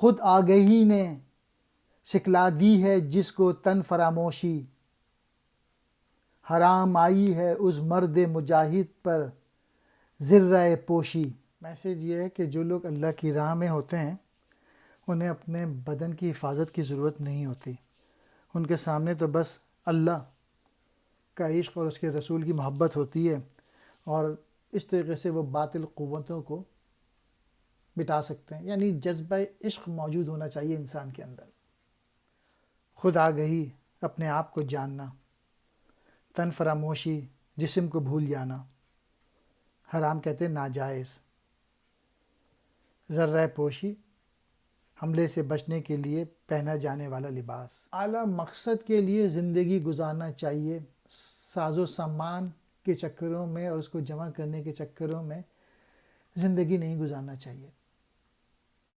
खुद आगही ने सिखला दी है जिसको तन फरामोशी, हराम आई है उस मर्द मुजाहिद पर ज़िर्रा पोशी। मैसेज ये है कि जो लोग अल्लाह की राह में होते हैं उन्हें अपने बदन की हिफाजत की ज़रूरत नहीं होती। उनके सामने तो बस अल्लाह का इश्क़ और उसके रसूल की मोहब्बत होती है, और इस तरीके से वो बातिल क़ुव्वतों को मिटा सकते हैं। यानी जज्बा इश्क़ मौजूद होना चाहिए इंसान के अंदर। खुद आगही अपने आप को जानना, तन फरामोशी जिस्म को भूल जाना, हराम कहते नाजायज़, ज़र्रा पोशी हमले से बचने के लिए पहना जाने वाला लिबास। आला मकसद के लिए ज़िंदगी गुजारना चाहिए, साजो सामान के चक्करों में और उसको जमा करने के चक्करों में ज़िंदगी नहीं गुजारना चाहिए।